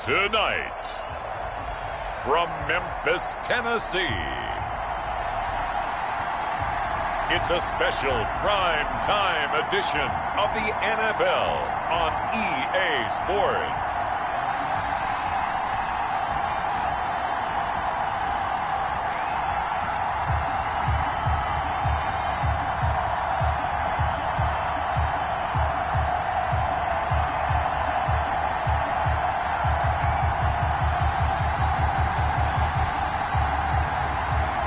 Tonight, from Memphis, Tennessee, it's a special prime-time edition of the NFL on EA Sports.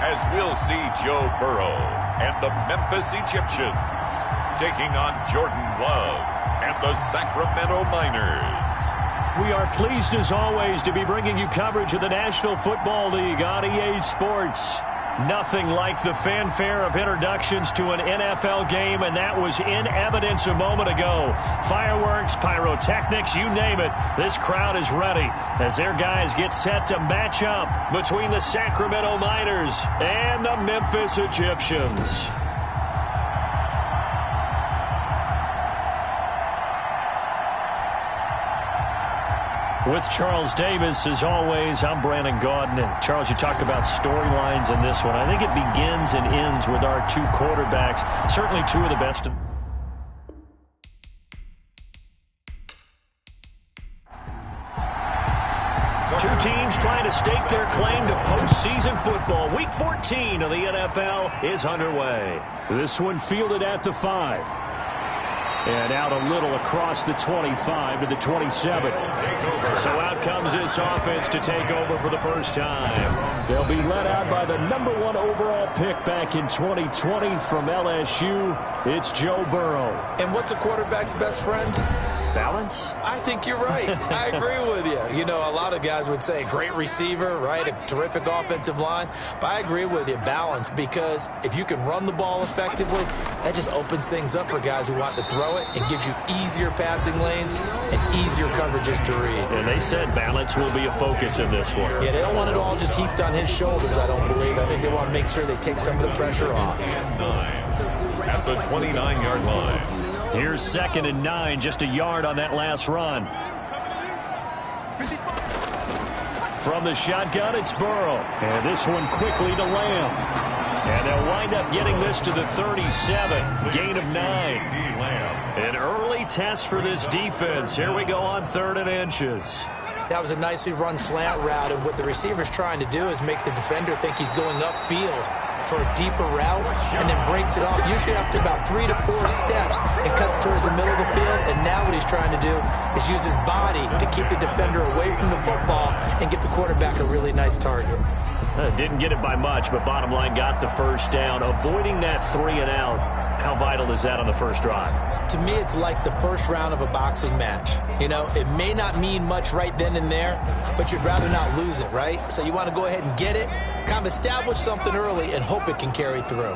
As we'll see Joe Burrow and the Memphis Egyptians taking on Jordan Love and the Sacramento Miners. We are pleased as always to be bringing you coverage of the National Football League on EA Sports. Nothing like the fanfare of introductions to an NFL game, and that was in evidence a moment ago. Fireworks, pyrotechnics, you name it. This crowd is ready as their guys get set to match up between the Sacramento Miners and the Memphis Egyptians. With Charles Davis, as always, I'm Brandon Gaudin. And Charles, you talked about storylines in this one. I think it begins and ends with our two quarterbacks, certainly two of the best. Two teams trying to stake their claim to postseason football. Week 14 of the NFL is underway. This one fielded at the 5. And out a little across the 25 to the 27. So out comes this offense to take over for the first time. They'll be led out by the #1 overall pick back in 2020 from LSU. It's Joe Burrow. And what's a quarterback's best friend? Balance? I think you're right. I agree with you. You know, a lot of guys would say great receiver, right? A terrific offensive line. But I agree with you, balance, because if you can run the ball effectively, that just opens things up for guys who want to throw it and gives you easier passing lanes and easier coverages to read. And they said balance will be a focus in this one. Yeah, they don't want it all just heaped on his shoulders, I don't believe. I think they want to make sure they take some of the pressure off. At the 29-yard line. Here's 2nd and 9, just a yard on that last run. From the shotgun, it's Burrow. And this one quickly to Lamb. And they'll wind up getting this to the 37. Gain of 9. An early test for this defense. Here we go on 3rd and inches. That was a nicely run slant route, and what the receiver's trying to do is make the defender think he's going upfield for a deeper route, and then breaks it off, usually after about 3 to 4 steps, and cuts towards the middle of the field. And now what he's trying to do is use his body to keep the defender away from the football and get the quarterback a really nice target. Didn't get it by much, but bottom line got the first down. Avoiding that 3 and out, how vital is that on the first drive? To me, it's like the first round of a boxing match. You know, it may not mean much right then and there, but you'd rather not lose it, right? So you want to go ahead and get it, kind of establish something early, and hope it can carry through.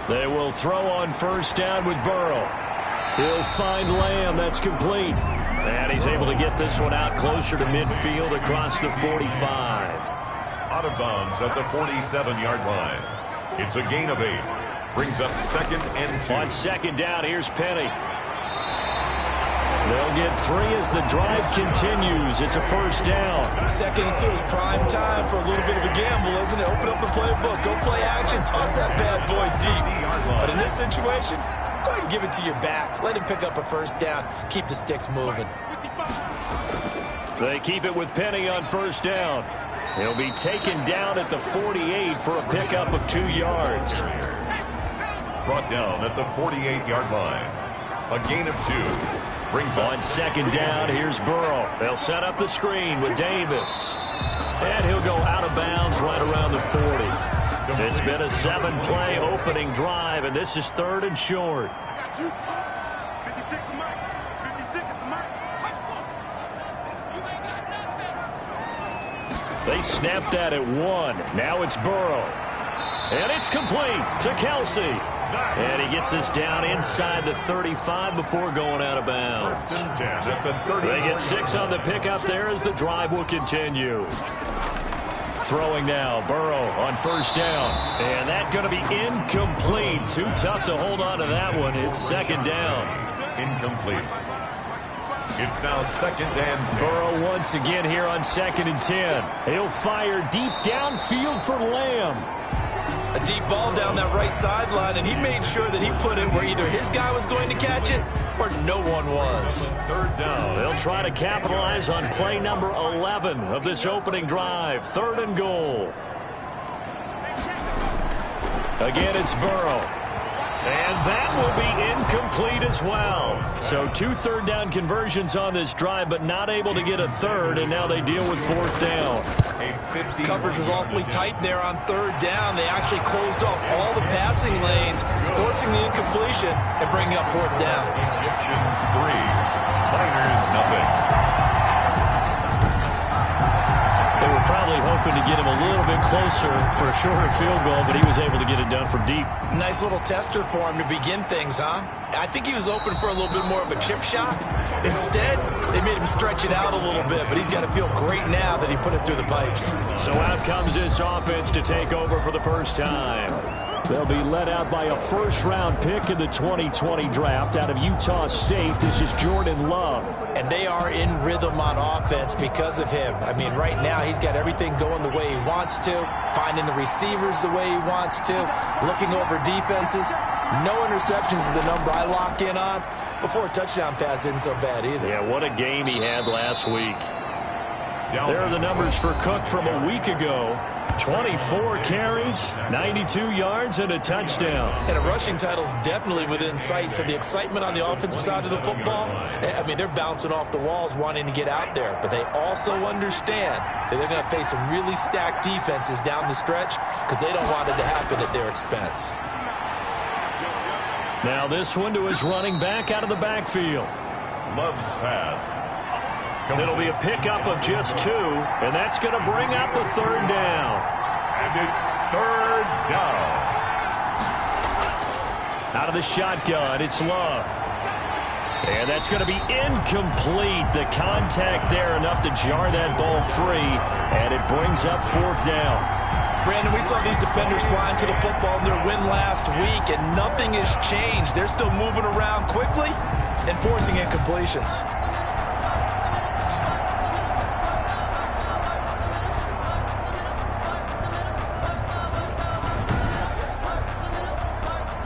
They will throw on first down with Burrow. He'll find Lamb. That's complete. And he's able to get this one out closer to midfield across the 45. Out of bounds at the 47-yard line. It's a gain of 8. Brings up 2nd and 2. On 2nd down, here's Penny. They'll get 3 as the drive continues. It's a first down. 2nd and 2 is prime time for a little bit of a gamble, isn't it? Open up the playbook. Go play action. Toss that bad boy deep. But in this situation, go ahead and give it to your back. Let him pick up a first down. Keep the sticks moving. They keep it with Penny on first down. He'll be taken down at the 48 for a pickup of 2 yards. Brought down at the 48-yard line. A gain of 2. Brings on 2nd down, here's Burrow. They'll set up the screen with Davis. And he'll go out of bounds right around the 40. It's been a 7-play opening drive, and this is 3rd and short. They snapped that at 1. Now it's Burrow. And it's complete to Kelsey. And he gets us down inside the 35 before going out of bounds. They get 6 on the pickup there as the drive will continue. Throwing now, Burrow on first down. And that's going to be incomplete. Too tough to hold on to that one. It's 2nd down. Incomplete. It's now 2nd and 10. Burrow once again here on 2nd and 10. He'll fire deep downfield for Lamb. A deep ball down that right sideline, and he made sure that he put it where either his guy was going to catch it or no one was. 3rd down. They'll try to capitalize on play number 11 of this opening drive. 3rd and goal. Again, it's Burrow. And that will be incomplete as well. So 2 third-down conversions on this drive, but not able to get a third, and now they deal with 4th down. Coverage was awfully tight there on 3rd down. They actually closed off all the passing lanes, forcing the incompletion and bringing up 4th down. Egyptians 3, Miners nothing. They were probably hoping to get him a little bit closer for a shorter field goal, but he was able to get it done from deep. Nice little tester for him to begin things, huh? I think he was open for a little bit more of a chip shot. Instead, they made him stretch it out a little bit, but he's got to feel great now that he put it through the pipes. So out comes this offense to take over for the first time. They'll be led out by a first-round pick in the 2020 draft out of Utah State. This is Jordan Love. And they are in rhythm on offense because of him. I mean, right now he's got everything going the way he wants to, finding the receivers the way he wants to, looking over defenses. No interceptions is the number I lock in on. Before a touchdown pass isn't so bad either. Yeah, what a game he had last week. There are the numbers for Cook from a week ago. 24 carries, 92 yards, and a touchdown. And a rushing title is definitely within sight, so the excitement on the offensive side of the football, I mean, they're bouncing off the walls wanting to get out there, but they also understand that they're going to face some really stacked defenses down the stretch because they don't want it to happen at their expense. Now this one to his running back out of the backfield. Love's pass. It'll be a pickup of just 2, and that's going to bring up the 3rd down. And it's 3rd down. Out of the shotgun, it's Love. And that's going to be incomplete. The contact there enough to jar that ball free, and it brings up 4th down. Brandon, we saw these defenders flying to the football in their win last week, and nothing has changed. They're still moving around quickly and forcing incompletions.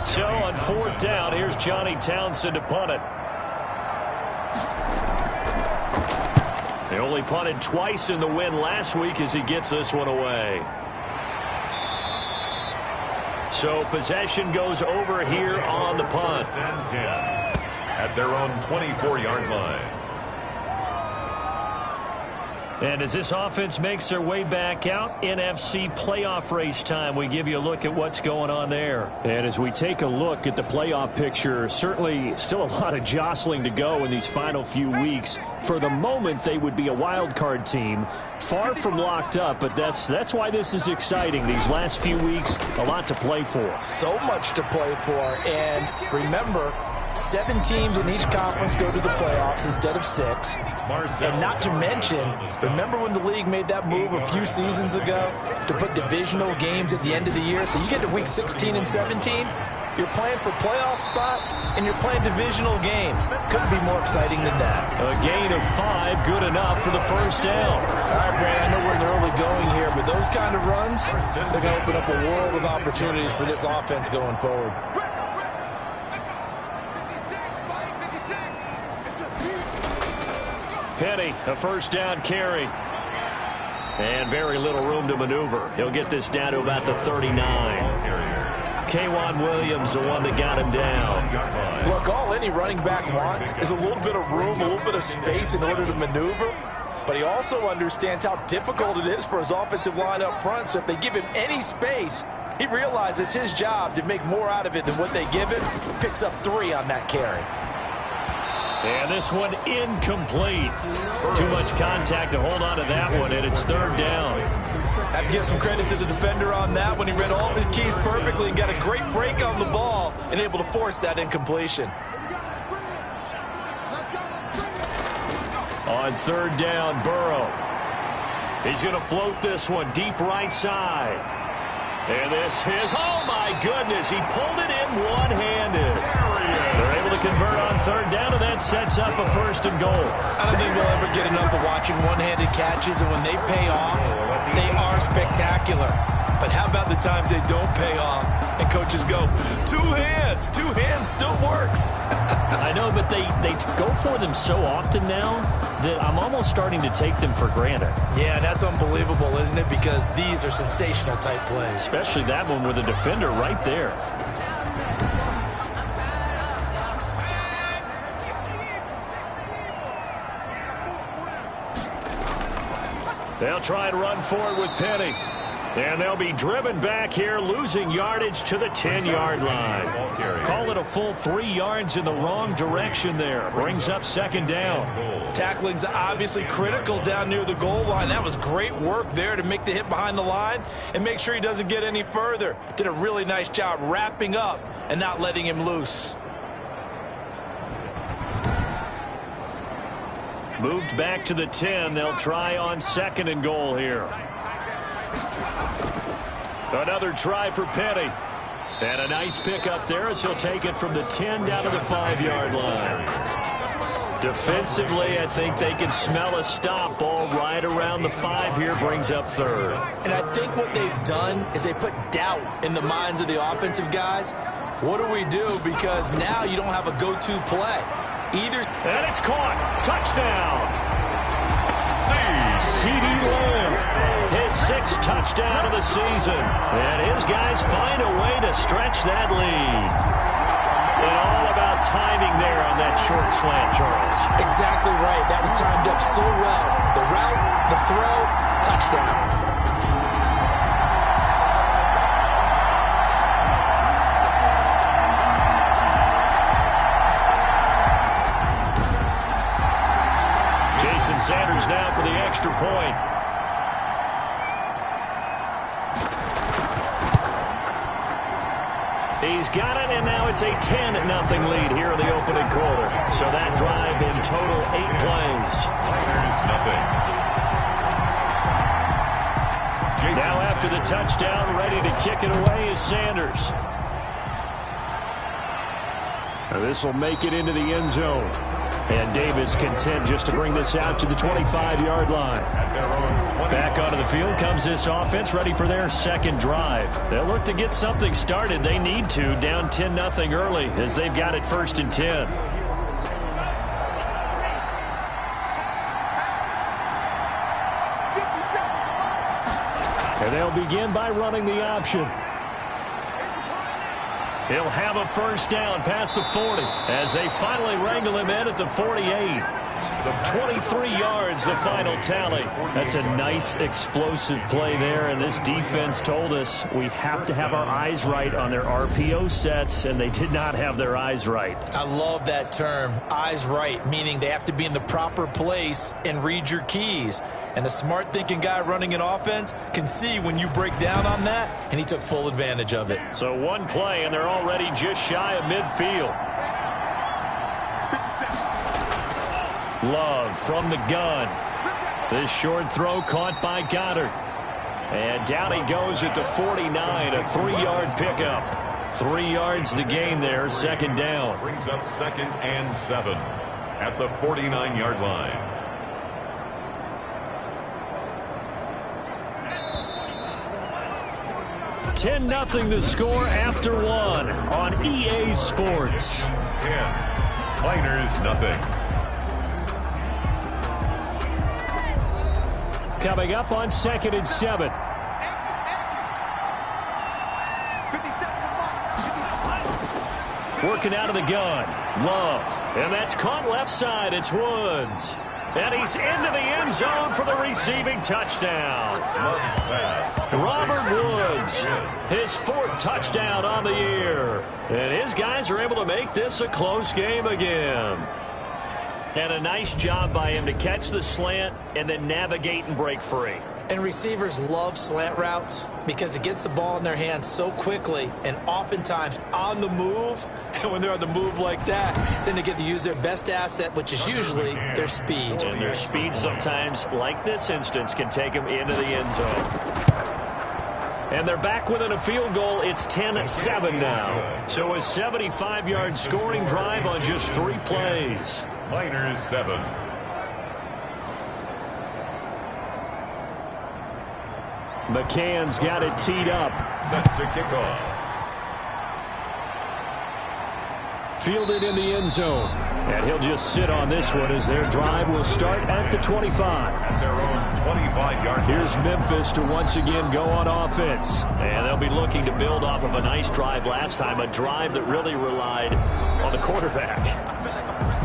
So on 4th down, here's Johnny Townsend to punt it. They only punted twice in the win last week as he gets this one away. So possession goes over here on the punt. At their own 24-yard line. And as this offense makes their way back out, NFC playoff race time, we give you a look at what's going on there. And as we take a look at the playoff picture, certainly still a lot of jostling to go in these final few weeks. For the moment, they would be a wild card team, far from locked up, but that's why this is exciting. These last few weeks, a lot to play for. So much to play for, and remember, 7 teams in each conference go to the playoffs instead of 6. And not to mention, remember when the league made that move a few seasons ago to put divisional games at the end of the year? So you get to week 16 and 17, you're playing for playoff spots, and you're playing divisional games. Couldn't be more exciting than that. A gain of 5, good enough for the 1st down. All right, Brandon, I know we're in the early going here, but those kind of runs, they're going to open up a world of opportunities for this offense going forward. Penny, a 1st down carry. And very little room to maneuver. He'll get this down to about the 39. K'Wan Williams, the one that got him down. Look, all any running back wants is a little bit of room, a little bit of space in order to maneuver. But he also understands how difficult it is for his offensive line up front. So if they give him any space, he realizes his job to make more out of it than what they give him. Picks up 3 on that carry. And this one incomplete. Too much contact to hold on to that one, and it's 3rd down. I have to give some credit to the defender on that when he read all of his keys perfectly and got a great break on the ball and able to force that incompletion. On 3rd down, Burrow. He's going to float this one deep right side. And this is, oh my goodness, he pulled it in one-handed. They're able to convert on third down, and that sets up a 1st and goal. I don't think we'll ever get enough of watching one-handed catches, and when they pay off, they are spectacular. But how about the times they don't pay off and coaches go, two hands still works. I know, but they go for them so often now that I'm almost starting to take them for granted. Yeah, that's unbelievable, isn't it? Because these are sensational type plays. Especially that one with a defender right there. They'll try and run forward with Penny. And they'll be driven back here, losing yardage to the 10-yard line. Call it a full 3 yards in the wrong direction there. Brings up 2nd down. Tackling's obviously critical down near the goal line. That was great work there to make the hit behind the line and make sure he doesn't get any further. Did a really nice job wrapping up and not letting him loose. Moved back to the 10. They'll try on 2nd and goal here. Another try for Penny. And a nice pickup there as he'll take it from the 10 down to the 5-yard line. Defensively, I think they can smell a stop. Ball right around the 5 here, brings up 3rd. And I think what they've done is they put doubt in the minds of the offensive guys. What do we do? Because now you don't have a go-to play. And it's caught. Touchdown. C.D. Lamb, his 6th touchdown of the season. And his guys find a way to stretch that lead. And all about timing there on that short slant, Charles. Exactly right. That was timed up so well. The route, the throw, touchdown. Sanders now for the extra point. He's got it, and now it's a 10-0 lead here in the opening quarter. So that drive in total 8 plays. Now after the touchdown, ready to kick it away is Sanders. This will make it into the end zone. And Davis content just to bring this out to the 25-yard line. Back onto the field comes this offense, ready for their 2nd drive. They'll look to get something started. They need to, down 10-0 early, as they've got it 1st and 10. And they'll begin by running the option. He'll have a 1st down past the 40 as they finally wrangle him in at the 48. 23 yards, the final tally. That's a nice explosive play there, and this defense told us we have to have our eyes right on their RPO sets, and they did not have their eyes right. I love that term, eyes right, meaning they have to be in the proper place and read your keys. And a smart thinking guy running an offense can see when you break down on that, and he took full advantage of it. So one play, and they're already just shy of midfield. Love from the gun. This short throw caught by Goddard. And down he goes at the 49, a 3-yard pickup. 3 yards the gain there, 2nd down. Brings up 2nd and 7 at the 49-yard line. Ten nothing the score after 1 on EA Sports. 10, Miners nothing. Coming up on 2nd and 7. Working out of the gun. Love. And that's caught left side. It's Woods. And he's into the end zone for the receiving touchdown. Robert Woods, his 4th touchdown on the year. And his guys are able to make this a close game again. And a nice job by him to catch the slant and then navigate and break free. And receivers love slant routes because it gets the ball in their hands so quickly and oftentimes on the move. And when they're on the move like that, then they get to use their best asset, which is usually their speed. And their speed sometimes, like this instance, can take them into the end zone. And they're back within a field goal. It's 10-7 now. So a 75-yard scoring drive on just 3 plays. Miners 7. McCann's got it teed up. Set to kick off. Fielded in the end zone. And he'll just sit on this one as their drive will start at the 25. At their own 25-yard line. Here's Memphis to once again go on offense. And they'll be looking to build off of a nice drive last time, a drive that really relied on the quarterback.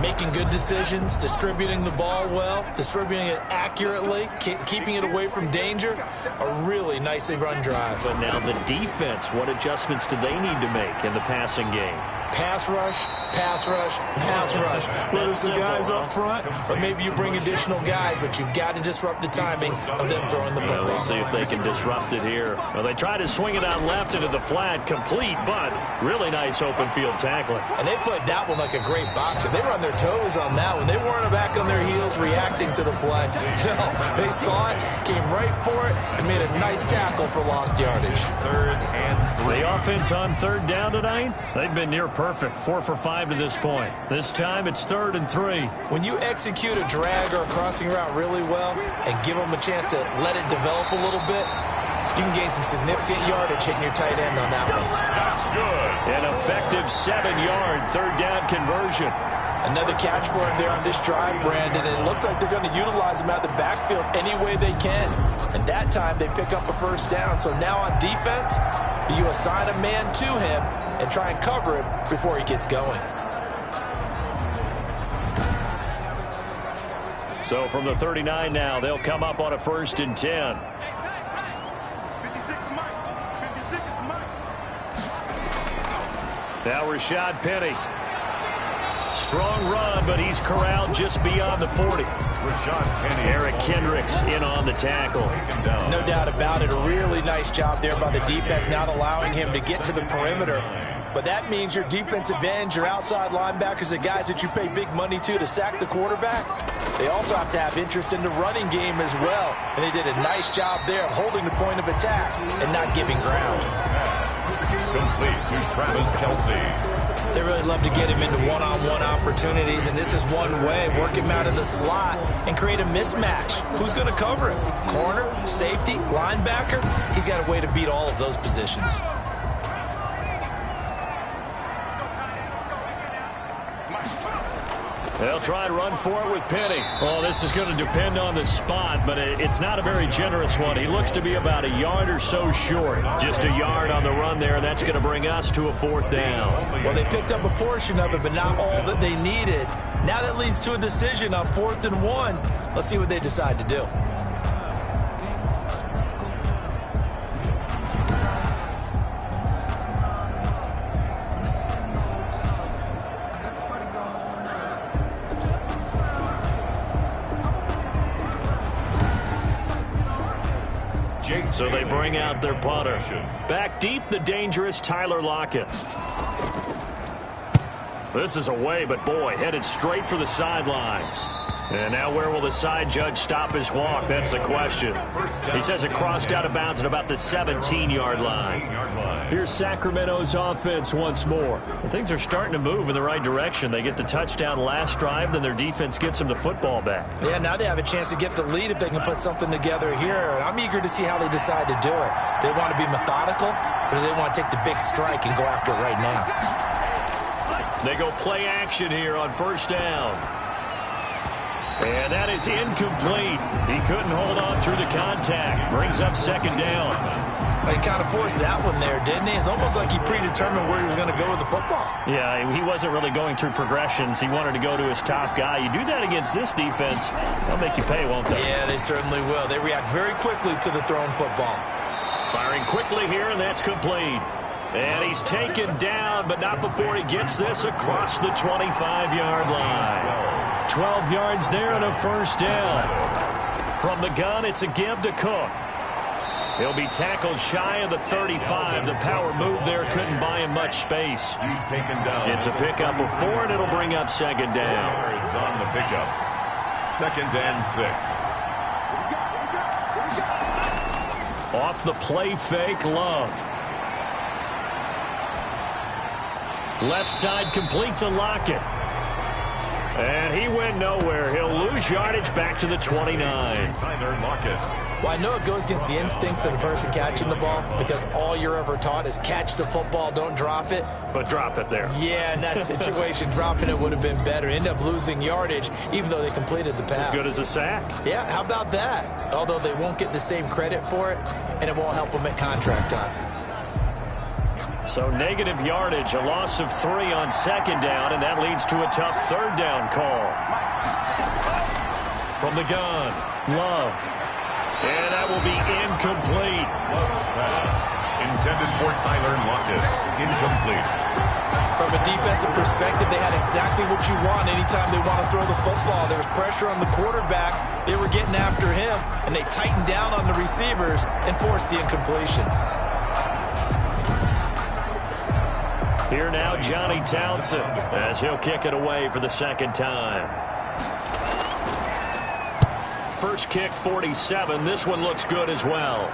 Making good decisions, distributing the ball well, distributing it accurately, keeping it away from danger. A really nicely run drive. But now the defense, what adjustments do they need to make in the passing game? Pass rush, pass rush, pass rush. Whether it's the guys up front or maybe you bring additional guys, but you've got to disrupt the timing of them throwing the football. We'll see if they can disrupt it here. Well, they try to swing it out left into the flat, complete, but really nice open field tackling. And they played that one like a great boxer. They were on their toes on that one. They weren't back on their heels reacting to the play. No, they saw it, came right for it, and made a nice tackle for lost yardage. 3rd and 3. The offense on 3rd down tonight, they've been near perfect, 4 for 5 to this point. This time it's 3rd and 3. When you execute a drag or a crossing route really well and give them a chance to let it develop a little bit, you can gain some significant yardage hitting your tight end on that one. That's good. An effective 7-yard 3rd down conversion. Another catch for him there on this drive, Brandon, and it looks like they're going to utilize him out of the backfield any way they can. And that time they pick up a 1st down. So now on defense, do you assign a man to him and try and cover him before he gets going? So from the 39 now, they'll come up on a 1st and 10. Now Rashad Penny. Strong run, but he's corralled just beyond the 40. Rashad Penny. Eric Kendricks in on the tackle. No doubt about it. A really nice job there by the defense, not allowing him to get to the perimeter. But that means your defensive ends, your outside linebackers, the guys that you pay big money to sack the quarterback, they also have to have interest in the running game as well. And they did a nice job there of holding the point of attack and not giving ground. Complete to Travis Kelce. They really love to get him into one-on-one opportunities, and this is one way. Work him out of the slot and create a mismatch. Who's going to cover him? Corner, safety, linebacker? He's got a way to beat all of those positions. They'll try and run for it with Penny. Oh, this is going to depend on the spot, but it's not a very generous one. He looks to be about a yard or so short. Just a yard on the run there, and that's going to bring us to a 4th down. Well, they picked up a portion of it, but not all that they needed. Now that leads to a decision on 4th and 1. Let's see what they decide to do. So they bring out their punter. Back deep, the dangerous Tyler Lockett. This is away, but boy, headed straight for the sidelines. And now where will the side judge stop his walk? That's the question. He says it crossed out of bounds at about the 17-yard line. Here's Sacramento's offense once more. And things are starting to move in the right direction. They get the touchdown last drive, then their defense gets them the football back. Yeah, now they have a chance to get the lead if they can put something together here. And I'm eager to see how they decide to do it. Do they want to be methodical, or do they want to take the big strike and go after it right now? They go play action here on 1st down. And that is incomplete. He couldn't hold on through the contact. Brings up 2nd down. He kind of forced that one there, didn't he? It's almost like he predetermined where he was going to go with the football. Yeah, he wasn't really going through progressions. He wanted to go to his top guy. You do that against this defense, they'll make you pay, won't they? Yeah, they certainly will. They react very quickly to the thrown football. Firing quickly here, and that's complete. And he's taken down, but not before he gets this across the 25-yard line. 12 yards there and a 1st down. From the gun, it's a give to Cook. He'll be tackled shy of the 35. The power move there couldn't buy him much space. He's taken down. It's a pickup of 4, and it'll bring up 2nd down. Yards on the pickup. 2nd and 6. Off the play fake, Love. Left side complete to Lockett. And he went nowhere. He'll lose yardage back to the 29. Well, I know it goes against the instincts of the person catching the ball because all you're ever taught is catch the football, don't drop it. But drop it there. Yeah, in that situation, dropping it would have been better. End up losing yardage even though they completed the pass. As good as a sack. Yeah, how about that? Although they won't get the same credit for it, and it won't help them at contract time. So negative yardage, a loss of 3 on second down, and that leads to a tough third down call. From the gun, Love. And that will be incomplete. Love's pass, intended for Tyler Lockett, incomplete. From a defensive perspective, they had exactly what you want anytime they want to throw the football. There was pressure on the quarterback. They were getting after him, and they tightened down on the receivers and forced the incompletion. Here now, Johnny Townsend, as he'll kick it away for the second time. First kick, 47. This one looks good as well.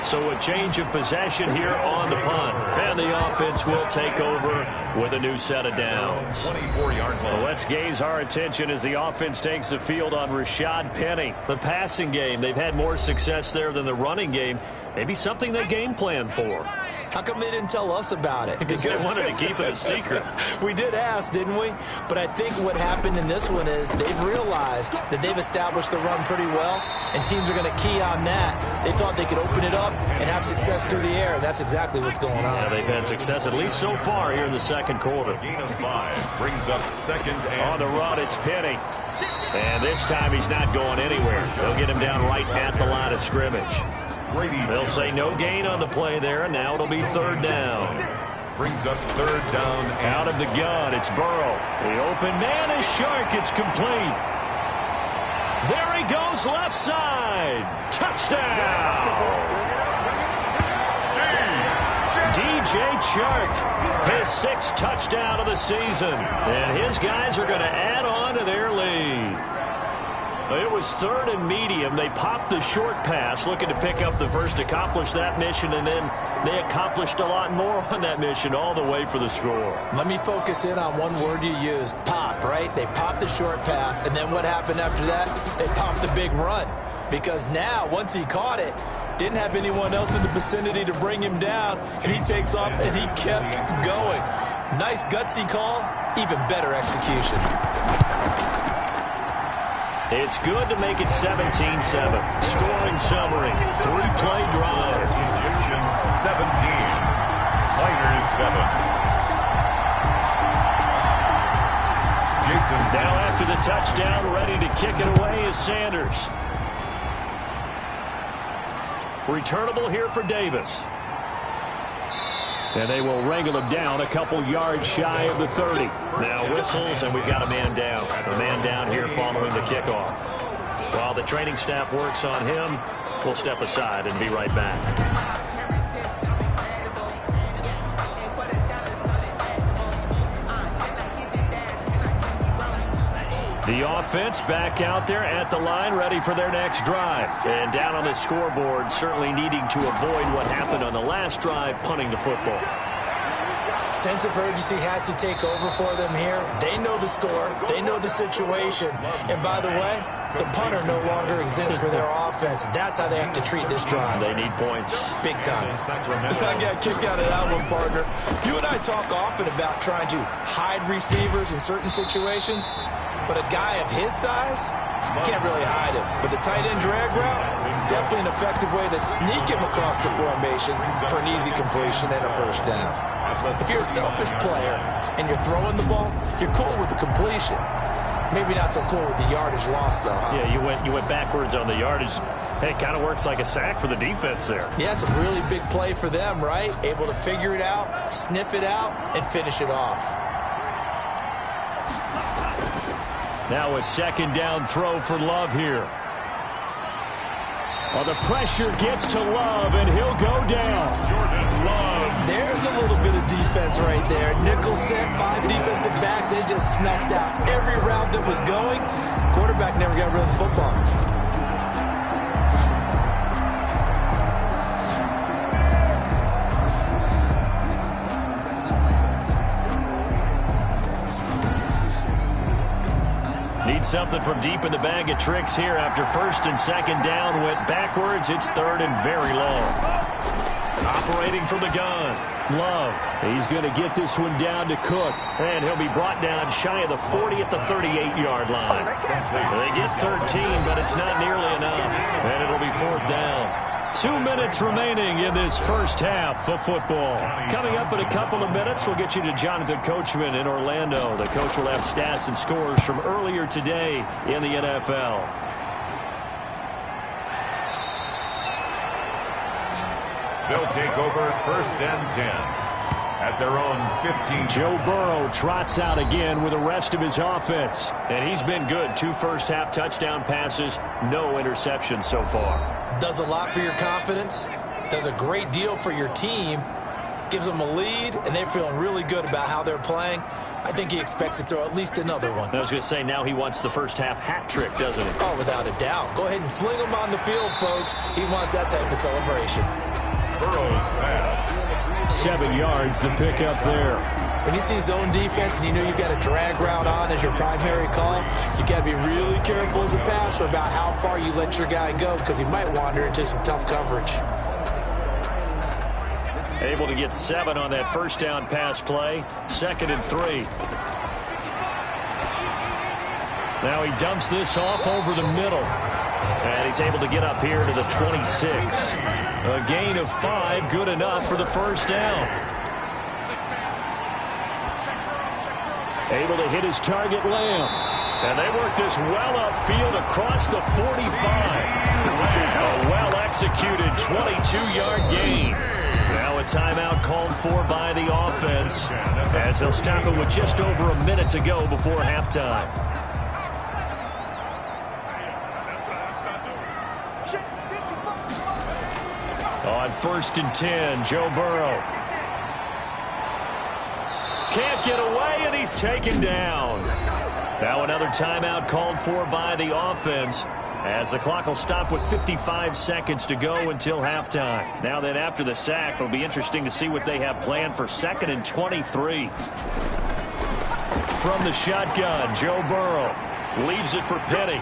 So a change of possession here on the punt. And the offense will take over with a new set of downs. 24-yard line. Let's gaze our attention as the offense takes the field on Rashad Penny. The passing game, they've had more success there than the running game. Maybe something they game plan for. How come they didn't tell us about it? Because they wanted to keep it a secret. We did ask, didn't we? But I think what happened in this one is they've realized that they've established the run pretty well, and teams are going to key on that. They thought they could open it up and have success through the air, and that's exactly what's going on. Yeah, they've had success, at least so far, here in the second quarter. Gain of 5 brings up second and on the run, it's Penny. And this time he's not going anywhere. They'll get him down right at the line of scrimmage. They'll say no gain on the play there, and now it'll be third down. Brings up third down. Out of the gun, it's Burrow. The open man is Shark. It's complete. There he goes, left side. Touchdown. DJ Chark, his 6th touchdown of the season. And his guys are going to add on to their lead. It was third and medium. They popped the short pass, looking to pick up the first, accomplish that mission, and then they accomplished a lot more on that mission all the way for the score. Let me focus in on one word you used, pop, right? They popped the short pass, and then what happened after that? They popped the big run. Because now, once he caught it, didn't have anyone else in the vicinity to bring him down, and he takes off, and he kept going. Nice gutsy call, even better execution. It's good to make it 17-7. Scoring summary, 3-play drive. Egyptians 17, Miners 7. Jason now after the touchdown, ready to kick it away is Sanders. Returnable here for Davis. And they will wrangle him down a couple yards shy of the 30. Now whistles, and we've got a man down. A man down here following the kickoff. While the training staff works on him, we'll step aside and be right back. The offense back out there at the line, ready for their next drive. And down on the scoreboard, certainly needing to avoid what happened on the last drive, punting the football. Sense of urgency has to take over for them here. They know the score. They know the situation. And by the way, the punter no longer exists for their offense. That's how they have to treat this drive. They need points. Big time. I got a kick out of that one, partner. You and I talk often about trying to hide receivers in certain situations. But a guy of his size, can't really hide him. But the tight end drag route, definitely an effective way to sneak him across the formation for an easy completion and a first down. If you're a selfish player and you're throwing the ball, you're cool with the completion. Maybe not so cool with the yardage loss, though, huh? Yeah, you went backwards on the yardage. Hey, it kind of works like a sack for the defense there. Yeah, it's a really big play for them, right? Able to figure it out, sniff it out, and finish it off. Now a second down throw for Love here. Well, the pressure gets to Love, and he'll go down. Jordan Love. There's a little bit of defense right there. Nickel set, 5 defensive backs. They just snuffed out every route that was going. Quarterback never got rid of the football. Need something from deep in the bag of tricks here after first and second down went backwards. It's third and very long. Operating from the gun. Love. He's going to get this one down to Cook. And he'll be brought down shy of the 40 at the 38-yard line. They get 13, but it's not nearly enough. And it'll be fourth down. 2 minutes remaining in this first half of football. Coming up in a couple of minutes, we'll get you to Jonathan Coachman in Orlando. The coach will have stats and scores from earlier today in the NFL. They'll take over first and 10 at their own 15. Joe Burrow trots out again with the rest of his offense. And he's been good. 2 first-half touchdown passes, no interceptions so far. Does a lot for your confidence, does a great deal for your team, gives them a lead, and they're feeling really good about how they're playing. I think he expects to throw at least another one. I was going to say, now he wants the first-half hat trick, doesn't he? Oh, without a doubt. Go ahead and fling him on the field, folks. He wants that type of celebration. Burrow's pass. 7 yards, the pickup there. When you see zone defense and you know you've got a drag route on as your primary call, you got to be really careful as a passer about how far you let your guy go because he might wander into some tough coverage. Able to get 7 on that first down pass play. 2nd and 3. Now he dumps this off over the middle. And he's able to get up here to the 26. A gain of 5, good enough for the first down. Able to hit his target, Lamb. And they work this well upfield across the 45. A well-executed 22-yard gain. Now a timeout called for by the offense as they'll stop it with just over a minute to go before halftime. On 1st and 10, Joe Burrow. Can't get away, and he's taken down. Now another timeout called for by the offense as the clock will stop with 55 seconds to go until halftime. Now then, after the sack, it'll be interesting to see what they have planned for 2nd and 23. From the shotgun, Joe Burrow leaves it for Penny.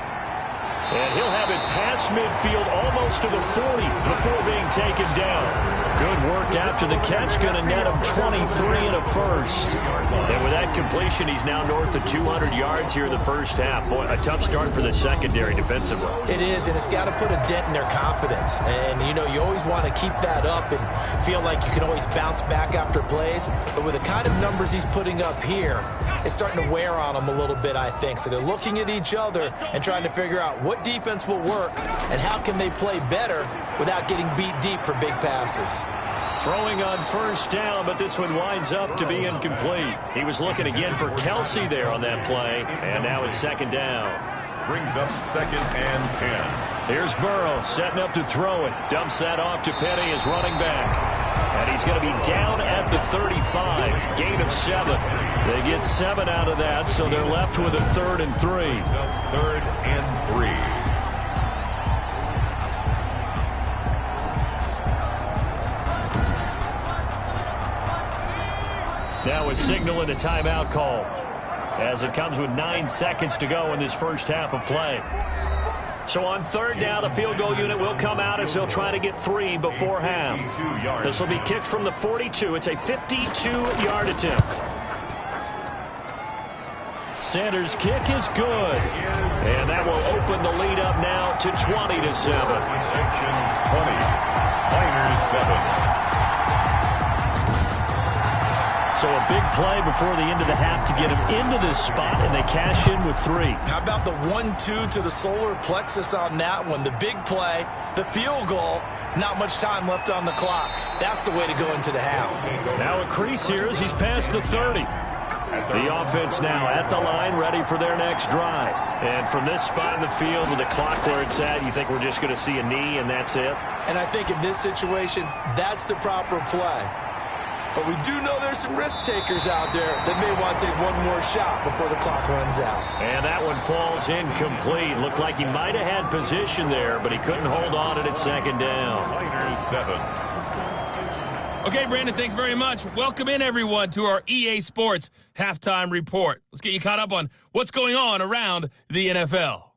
And he'll have it past midfield almost to the 40 before being taken down. Good work after the catch, going to net him 23 and a first. And with that completion, he's now north of 200 yards here in the first half. Boy, a tough start for the secondary defensively. It is, and it's got to put a dent in their confidence. And, you know, you always want to keep that up and feel like you can always bounce back after plays. But with the kind of numbers he's putting up here, it's starting to wear on them a little bit, I think. So they're looking at each other and trying to figure out what defense will work and how can they play better without getting beat deep for big passes. Throwing on first down, but this one winds up to be incomplete. He was looking again for Kelsey there on that play, and now it's 2nd down. Brings up 2nd and 10. Here's Burrow setting up to throw it. Dumps that off to Penny as running back. And he's going to be down at the 35. Gain of 7. They get 7 out of that, so they're left with a 3rd and 3. 3rd and 3. Now a signal and a timeout call as it comes with 9 seconds to go in this first half of play. So on 3rd down, the field goal unit will come out as they'll try to get 3 before half. This will be kicked from the 42. It's a 52-yard attempt. Sanders' kick is good. And that will open the lead up now to 20-7. Egyptians 20, Miners 7. So a big play before the end of the half to get him into this spot, and they cash in with 3. How about the 1-2 to the solar plexus on that one? The big play, the field goal, not much time left on the clock. That's the way to go into the half. Now a crease here as he's past the 30. The offense now at the line, ready for their next drive. And from this spot in the field with the clock where it's at, you think we're just going to see a knee and that's it? And I think in this situation, that's the proper play. But we do know there's some risk takers out there that may want to take one more shot before the clock runs out. And that one falls incomplete. Looked like he might have had position there, but he couldn't hold on it at 2nd down. Miners 7. Okay, Brandon, thanks very much. Welcome in, everyone, to our EA Sports Halftime Report. Let's get you caught up on what's going on around the NFL.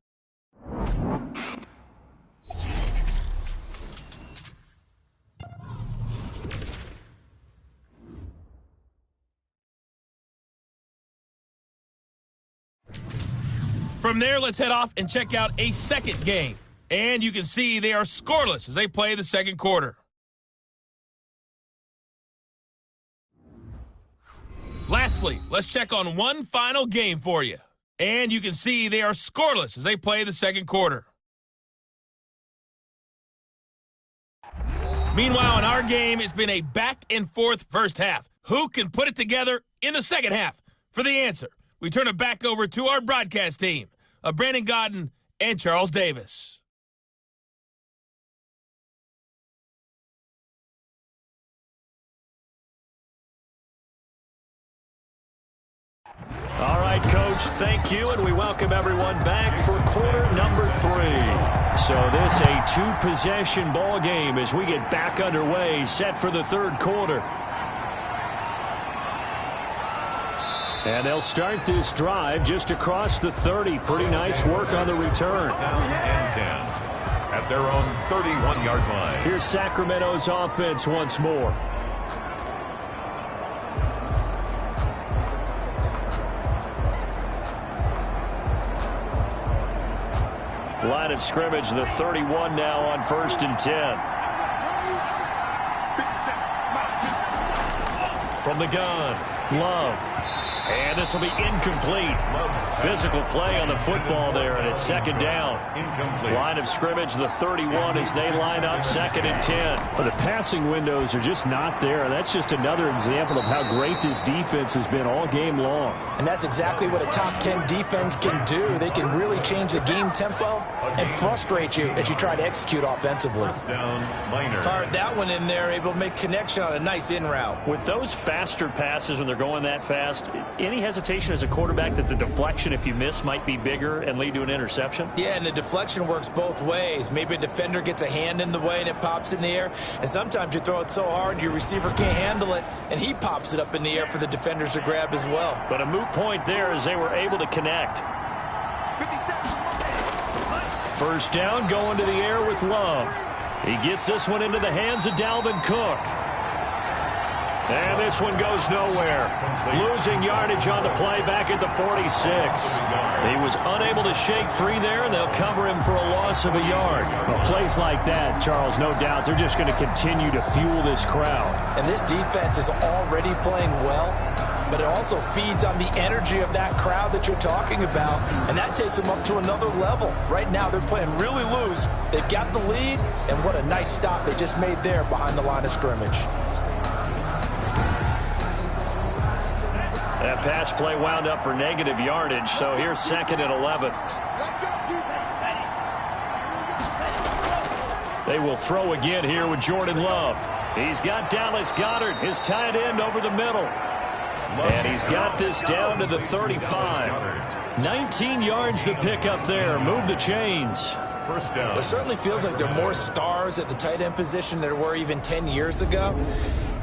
From there, let's head off and check out a second game. And you can see they are scoreless as they play the second quarter. Lastly, let's check on one final game for you. And you can see they are scoreless as they play the second quarter. Meanwhile, in our game, it's been a back-and-forth first half. Who can put it together in the second half? For the answer, we turn it back over to our broadcast team of Brandon Godden and Charles Davis. All right, Coach, thank you, and we welcome everyone back for quarter number 3. So this a two-possession ball game as we get back underway, set for the third quarter. And they'll start this drive just across the 30. Pretty nice work on the return. Down and 10 at their own 31-yard line. Here's Sacramento's offense once more. Line of scrimmage, the 31 now on 1st and 10. From the gun, Love. And this will be incomplete. Physical play on the football there, and it's second down. Incomplete. Line of scrimmage, the 31 as they line up 2nd and 10. Well, the passing windows are just not there. That's just another example of how great this defense has been all game long. And that's exactly what a top 10 defense can do. They can really change the game tempo and frustrate you as you try to execute offensively. Fired that one in there, able to make connection on a nice in route. With those faster passes when they're going that fast, any hesitation as a quarterback that the deflection, if you miss, might be bigger and lead to an interception? Yeah, and the deflection works both ways. Maybe a defender gets a hand in the way and it pops in the air. And sometimes you throw it so hard your receiver can't handle it, and he pops it up in the air for the defenders to grab as well. But a moot point there as they were able to connect. First down, going to the air with Love. He gets this one into the hands of Dalvin Cook. And this one goes nowhere. Losing yardage on the play back at the 46. He was unable to shake free there, and they'll cover him for a loss of a yard. Well, plays like that, Charles, no doubt, they're just going to continue to fuel this crowd. And this defense is already playing well, but it also feeds on the energy of that crowd that you're talking about, and that takes them up to another level. Right now, they're playing really loose. They've got the lead, and what a nice stop they just made there behind the line of scrimmage. That pass play wound up for negative yardage, so here's 2nd and 11. They will throw again here with Jordan Love. He's got Dallas Goedert, his tight end, over the middle. And he's got this down to the 35. 19 yards to pick up there. Move the chains. First down. It certainly feels like there are more stars at the tight end position than there were even 10 years ago.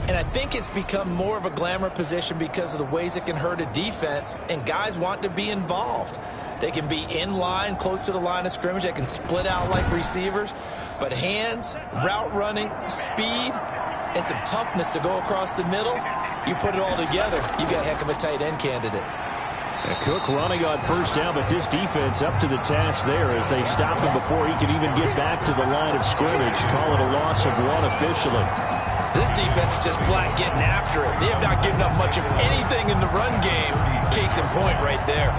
And I think it's become more of a glamour position because of the ways it can hurt a defense, and guys want to be involved. They can be in line, close to the line of scrimmage. They can split out like receivers. But hands, route running, speed, and some toughness to go across the middle, you put it all together, you got a heck of a tight end candidate. And Cook running on first down, but this defense up to the task there as they stop him before he can even get back to the line of scrimmage. Call it a loss of 1 officially. This defense is just flat getting after it. They have not given up much of anything in the run game. Case in point right there.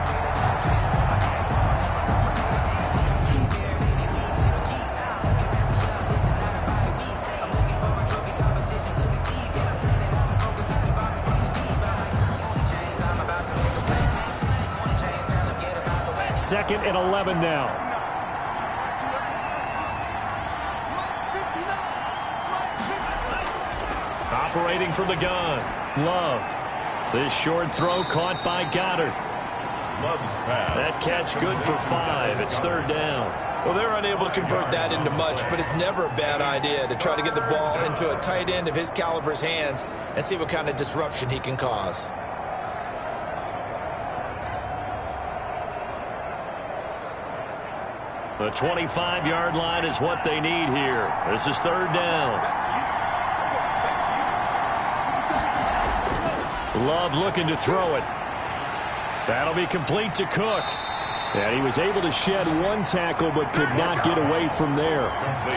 Second and 11 now. Operating from the gun, Love. This short throw caught by Goedert. Love's pass. That catch good for 5. It's 3rd down. Well, they're unable to convert that into much, but it's never a bad idea to try to get the ball into a tight end of his caliber's hands and see what kind of disruption he can cause. The 25-yard line is what they need here. This is third down. Love looking to throw it. That'll be complete to Cook. And he was able to shed one tackle but could not get away from there.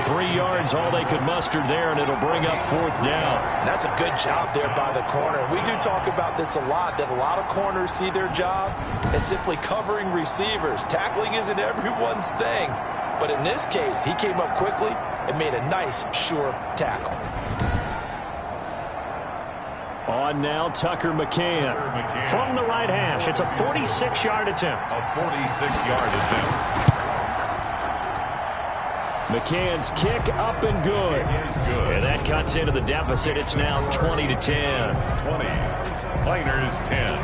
3 yards, all they could muster there, and it'll bring up fourth down. And that's a good job there by the corner. We do talk about this a lot, that a lot of corners see their job as simply covering receivers. Tackling isn't everyone's thing. But in this case, he came up quickly and made a nice, sure tackle. On now, Tucker McCann. From the right hash, it's a 46-yard attempt. A 46-yard attempt. McCann's kick up and good. And that cuts into the deficit. It's now 20-10. 20. Miners 10.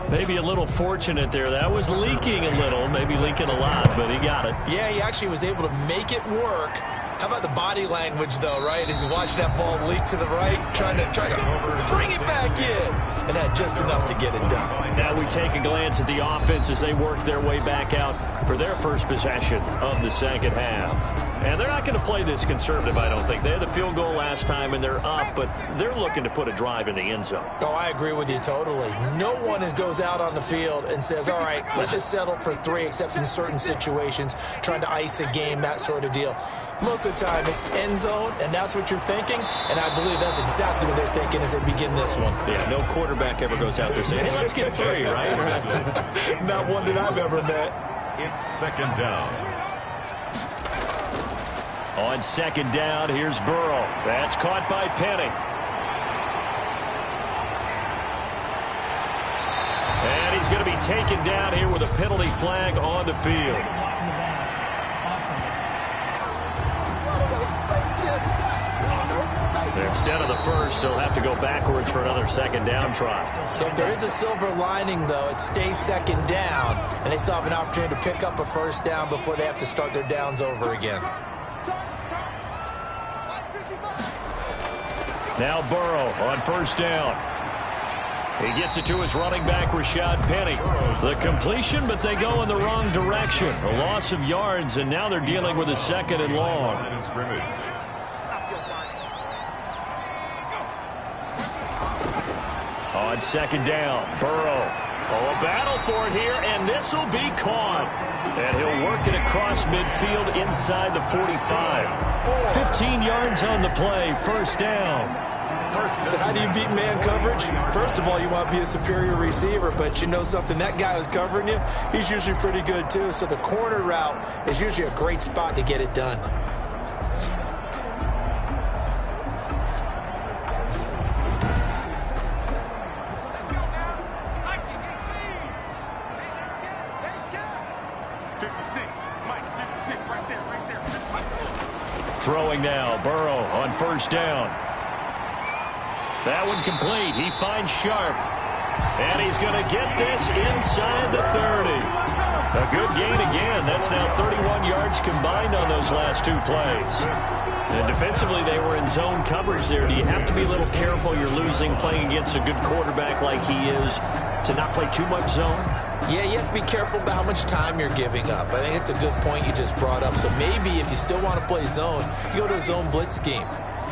Maybe a little fortunate there. That was leaking a little, maybe leaking a lot, but he got it. Yeah, he actually was able to make it work. How about the body language, though, right? As he watched that ball leak to the right, trying to bring it back in, and had just enough to get it done. Now we take a glance at the offense as they work their way back out for their first possession of the second half. And they're not going to play this conservative, I don't think. They had the field goal last time, and they're up, but they're looking to put a drive in the end zone. Oh, I agree with you totally. No one goes out on the field and says, all right, let's just settle for 3, except in certain situations, trying to ice a game, that sort of deal. Most of the time, it's end zone, and that's what you're thinking, and I believe that's exactly what they're thinking as they begin this one. Yeah, no quarterback ever goes out there saying, hey, let's get 3, right? Not one that I've ever met. It's second down. On second down, here's Burrow. That's caught by Penny. And he's going to be taken down here with a penalty flag on the field. Instead of the first, they'll have to go backwards for another second down try. So if there is a silver lining, though, it stays second down, and they still have an opportunity to pick up a first down before they have to start their downs over again. Now Burrow on first down. He gets it to his running back, Rashad Penny. The completion, but they go in the wrong direction. A loss of yards, and now they're dealing with a second and long. On second down, Burrow. Oh, a battle for it here, and this will be caught. And he'll work it across midfield inside the 45. 15 yards on the play, first down. So how do you beat man coverage? First of all, you want to be a superior receiver, but you know something, that guy who's covering you, he's usually pretty good too. So the corner route is usually a great spot to get it done. Throwing now, Burrow on first down. That one complete. He finds Sharp. And he's going to get this inside the 30. A good gain again. That's now 31 yards combined on those last 2 plays. And defensively, they were in zone coverage there. Do you have to be a little careful? You're losing playing against a good quarterback like he is to not play too much zone? Yeah, you have to be careful about how much time you're giving up. I think it's a good point you just brought up. So maybe if you still want to play zone, you go to a zone blitz scheme.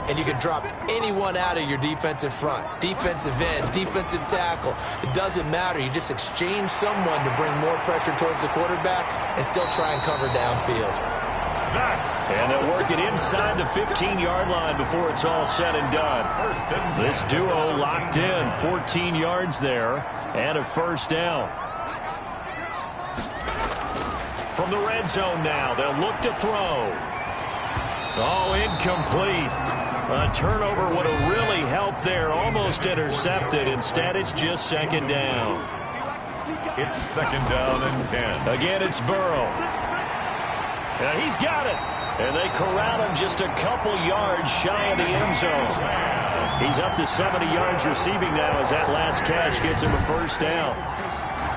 And you can drop anyone out of your defensive front. Defensive end, defensive tackle. It doesn't matter. You just exchange someone to bring more pressure towards the quarterback and still try and cover downfield. And they'll work it inside the 15-yard line before it's all said and done. This duo locked in. 14 yards there and a first down. From the red zone now, they'll look to throw. Oh, incomplete. A turnover would have really helped there. Almost intercepted. Instead, it's just second down. It's second down and 10. Again, it's Burrow. And he's got it. And they corral him just a couple yards shy of the end zone. He's up to 70 yards receiving now as that last catch gets him a first down.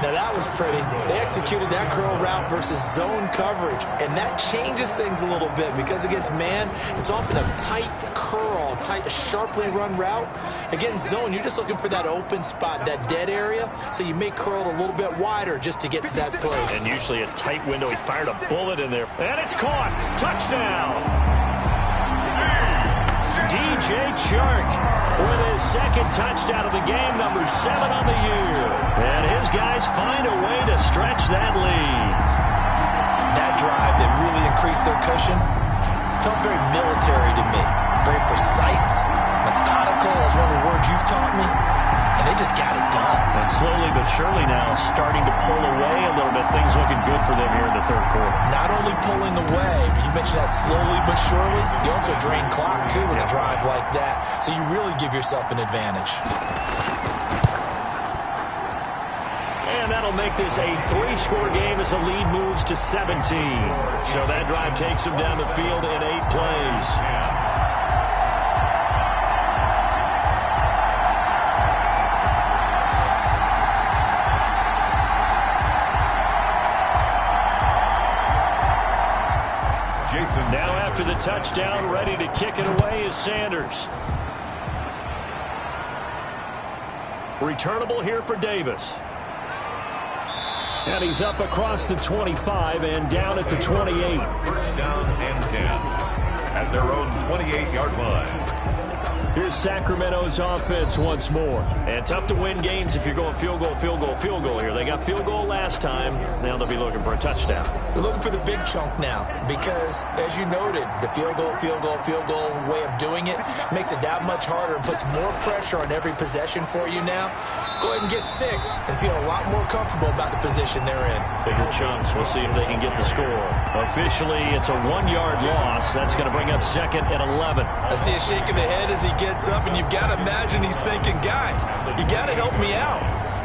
Now that was pretty. They executed that curl route versus zone coverage, and that changes things a little bit because against man, it's often a tight curl, tight, sharply run route. Against zone, you're just looking for that open spot, that dead area, so you may curl it a little bit wider just to get to that place. And usually a tight window. He fired a bullet in there, and it's caught. Touchdown! DJ Chark with his second touchdown of the game, number 7 on the year. And his guys find a way to stretch that lead. That drive that really increased their cushion felt very military to me. Very precise, methodical, that's one of the words you've taught me. And they just got it done. And slowly but surely now starting to pull away a little bit. Things looking good for them here in the third quarter. Not only pulling away, but you mentioned that slowly but surely. You also drain clock, too, with a drive like that. So you really give yourself an advantage. And that'll make this a 3-score game as the lead moves to 17. So that drive takes them down the field in 8 plays. Now after the touchdown, ready to kick it away is Sanders. Returnable here for Davis. And he's up across the 25 and down at the 28. First down and 10 at their own 28-yard line. Here's Sacramento's offense once more. And tough to win games if you're going field goal, field goal, field goal here. They got field goal last time. Now they'll be looking for a touchdown. They're looking for the big chunk now because, as you noted, the field goal way of doing it makes it that much harder and puts more pressure on every possession for you now. Go ahead and get 6 and feel a lot more comfortable about the position they're in. Bigger chunks. We'll see if they can get the score. Officially, it's a 1-yard loss. That's going to bring up 2nd and 11. I see a shake of the head as he gets up, and you've got to imagine he's thinking, guys, you got to help me out.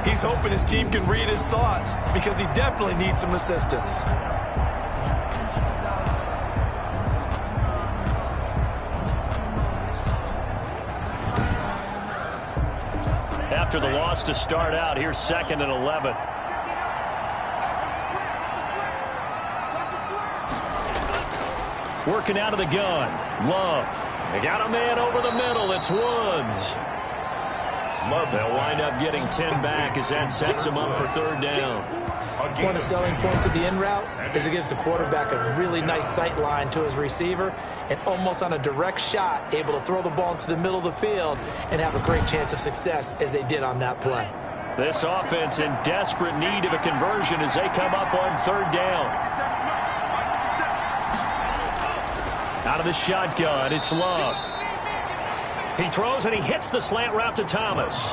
He's hoping his team can read his thoughts because he definitely needs some assistance. After the loss to start out, here's 2nd and 11. Working out of the gun. Love. They got a man over the middle. It's Woods. Love. They'll wind up getting 10 back as that sets them up for 3rd down. One of the selling points of the in route is it gives the quarterback a really nice sight line to his receiver and almost on a direct shot able to throw the ball into the middle of the field and have a great chance of success as they did on that play. This offense in desperate need of a conversion as they come up on 3rd down. Out of the shotgun, it's Love. He throws and he hits the slant route to Thomas.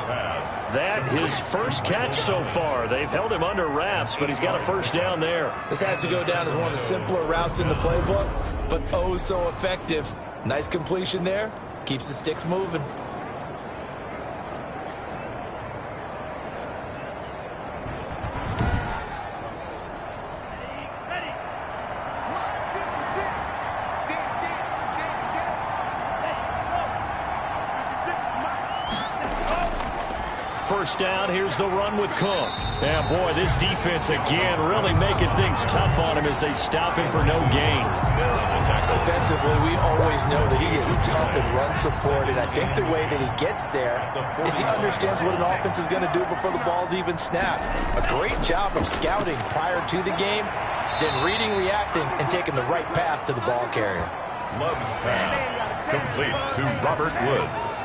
That his first catch so far. They've held him under wraps, but he's got a 1st down there. This has to go down as one of the simpler routes in the playbook, but oh so effective. Nice completion there. Keeps the sticks moving. First down, here's the run with Cook. And boy, this defense again really making things tough on him as they stop him for no gain. Defensively, we always know that he is tough in run support, and I think the way that he gets there is he understands what an offense is going to do before the ball's even snapped. A great job of scouting prior to the game, then reading, reacting, and taking the right path to the ball carrier. Love's pass complete to Robert Woods.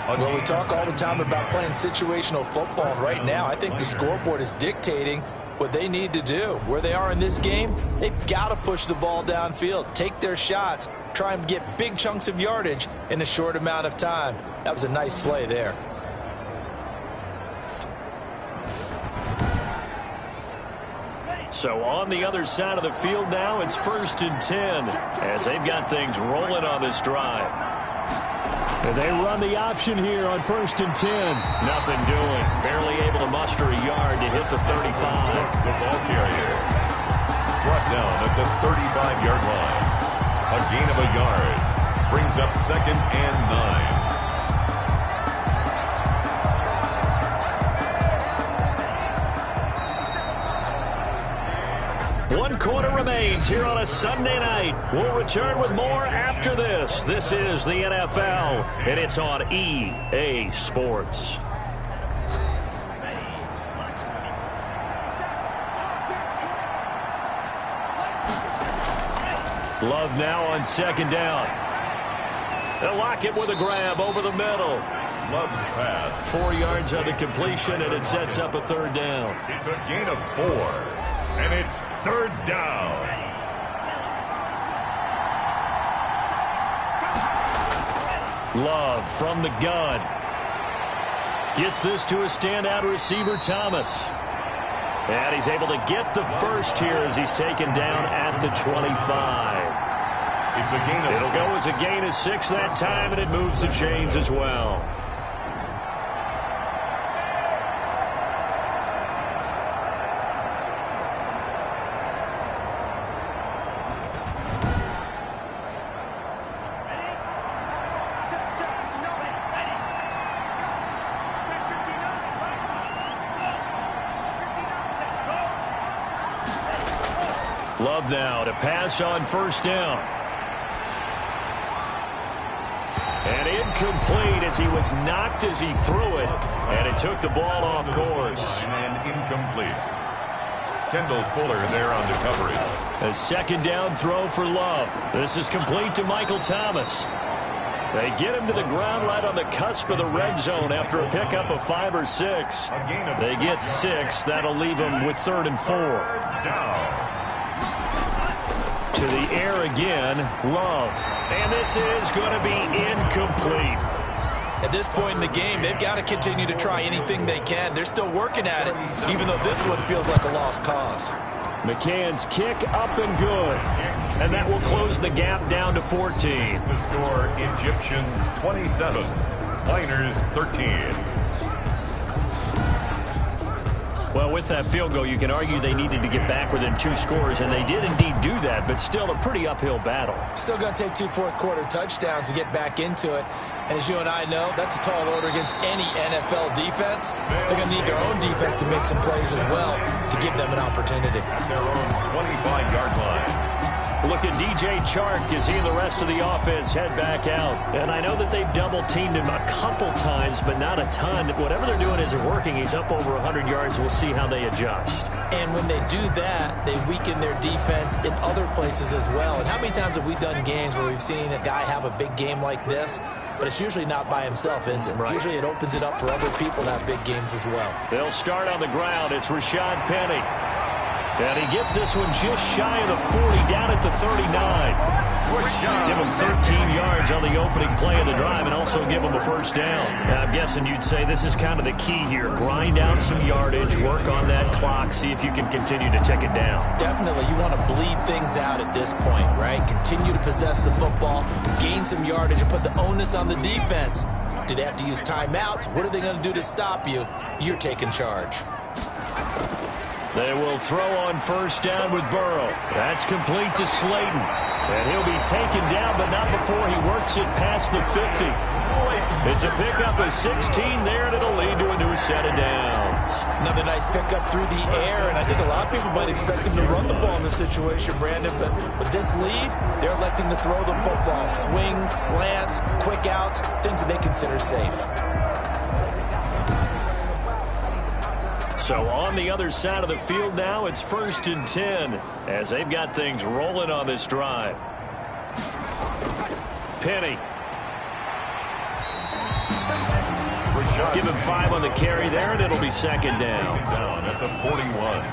Well, we talk all the time about playing situational football, and right now I think the scoreboard is dictating what they need to do. Where they are in this game, they've got to push the ball downfield, take their shots, try and get big chunks of yardage in a short amount of time. That was a nice play there. So on the other side of the field now, it's 1st and 10 as they've got things rolling on this drive. And they run the option here on 1st and 10. Nothing doing. Barely able to muster a yard to hit the 35. The ball carrier brought down at the 35-yard line. A gain of a yard brings up 2nd and 9. One quarter remains here on a Sunday night. We'll return with more after this. This is the NFL, and it's on EA Sports. Love now on second down. They'll lock it with a grab over the middle. Love's pass. 4 yards on the completion, and it sets up a third down. It's a gain of 4, and it's third down. Love from the gun. Gets this to a standout receiver, Thomas. And he's able to get the first here as he's taken down at the 25. It's a gain of It'll go as a gain of 6 that time, and it moves the chains as well. Love now to pass on first down. And incomplete as he was knocked as he threw it. And it took the ball off course. And incomplete. Kendall Fuller there on the coverage. A second down throw for Love. This is complete to Michael Thomas. They get him to the ground right on the cusp of the red zone after a pickup of 5 or 6. They get 6. That'll leave them with 3rd and 4. Down. To the air again, Love. And this is going to be incomplete. At this point in the game, they've got to continue to try anything they can. They're still working at it, even though this one feels like a lost cause. McCann's kick up and good. And that will close the gap down to 14. The score, Egyptians 27, Miners 13. Well, with that field goal, you can argue they needed to get back within 2 scores, and they did indeed do that, but still a pretty uphill battle. Still going to take 2 fourth-quarter touchdowns to get back into it. And as you and I know, that's a tall order against any NFL defense. They're going to need their own defense to make some plays as well to give them an opportunity. At their own 25-yard line. Look at DJ Chark as he and the rest of the offense head back out. And I know that they've double-teamed him a couple times, but not a ton. Whatever they're doing isn't working. He's up over 100 yards. We'll see how they adjust. And when they do that, they weaken their defense in other places as well. And how many times have we done games where we've seen a guy have a big game like this? But it's usually not by himself, is it? Right. Usually it opens it up for other people to have big games as well. They'll start on the ground. It's Rashad Penny. And he gets this one just shy of the 40, down at the 39. Give him 13 yards on the opening play of the drive and also give him a first down. Now, I'm guessing you'd say this is kind of the key here. Grind out some yardage, work on that clock, see if you can continue to tick it down. Definitely. You want to bleed things out at this point, right? Continue to possess the football, gain some yardage, and put the onus on the defense. Do they have to use timeouts? What are they going to do to stop you? You're taking charge. They will throw on first down with Burrow. That's complete to Slayton. And he'll be taken down, but not before he works it past the 50. It's a pickup of 16 there, and it'll lead to a new set of downs. Another nice pickup through the air, and I think a lot of people might expect him to run the ball in this situation, Brandon. But with this lead, they're electing to throw the football. Swings, slants, quick outs, things that they consider safe. So on the other side of the field now, it's 1st and 10 as they've got things rolling on this drive. Penny. Give him 5 on the carry there, and it'll be second down. Down at the 41.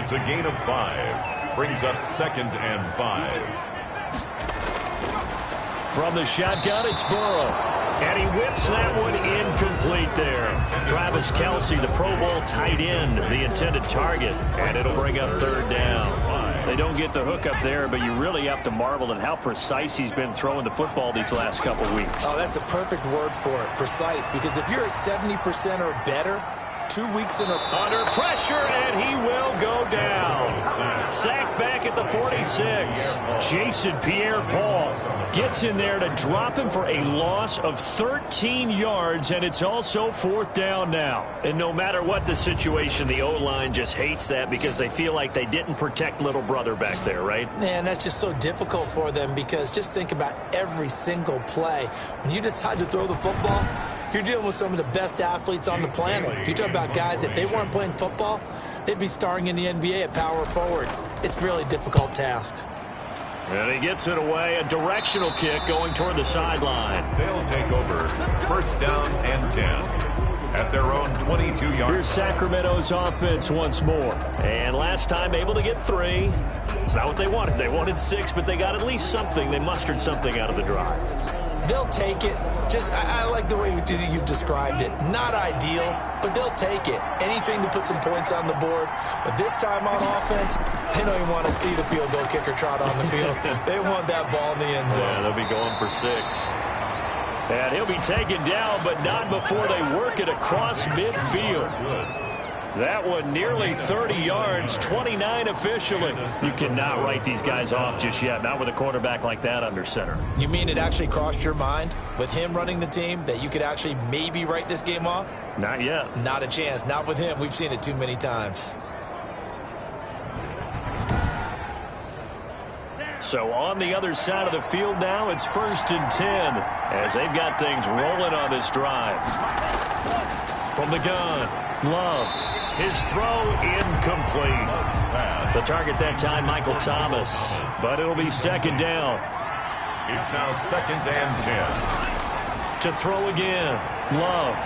It's a gain of 5. Brings up 2nd and 5. From the shotgun, it's Burrow. And he whips that one incomplete there. Travis Kelce, the Pro Bowl tight end, the intended target. And it'll bring up 3rd down. They don't get the hook up there, but you really have to marvel at how precise he's been throwing the football these last couple weeks. Oh, that's a perfect word for it, precise. Because if you're at 70% or better, 2 weeks in a row. Under pressure, and he will go down. Sacked back at the 46. Jason Pierre-Paul gets in there to drop him for a loss of 13 yards, and it's also 4th down now. And no matter what the situation, the O-line just hates that because they feel like they didn't protect little brother back there, right? Man, that's just so difficult for them because just think about every single play. When you decide to throw the football, you're dealing with some of the best athletes on the planet. You talk about guys, if they weren't playing football, they'd be starring in the NBA at power forward. It's really a difficult task. And he gets it away, a directional kick going toward the sideline. They'll take over 1st down and 10 at their own 22-yard. Here's Sacramento's offense once more. And last time able to get 3. It's not what they wanted. They wanted 6, but they got at least something. They mustered something out of the drive. They'll take it. I like the way you've described it. Not ideal, but they'll take it. Anything to put some points on the board. But this time on offense, they don't even want to see the field goal kicker trot on the field. They want that ball in the end zone. Yeah, they'll be going for 6. And he'll be taken down, but not before they work it across midfield. That one nearly 30 yards, 29 officially. You cannot write these guys off just yet, not with a quarterback like that under center. You mean it actually crossed your mind with him running the team that you could actually maybe write this game off? Not yet. Not a chance. Not with him. We've seen it too many times. So on the other side of the field now, it's 1st and 10 as they've got things rolling on this drive. From the gun, Love. His throw incomplete. The target that time, Michael Thomas. But it'll be 2nd down. It's now 2nd and 10. To throw again, Love.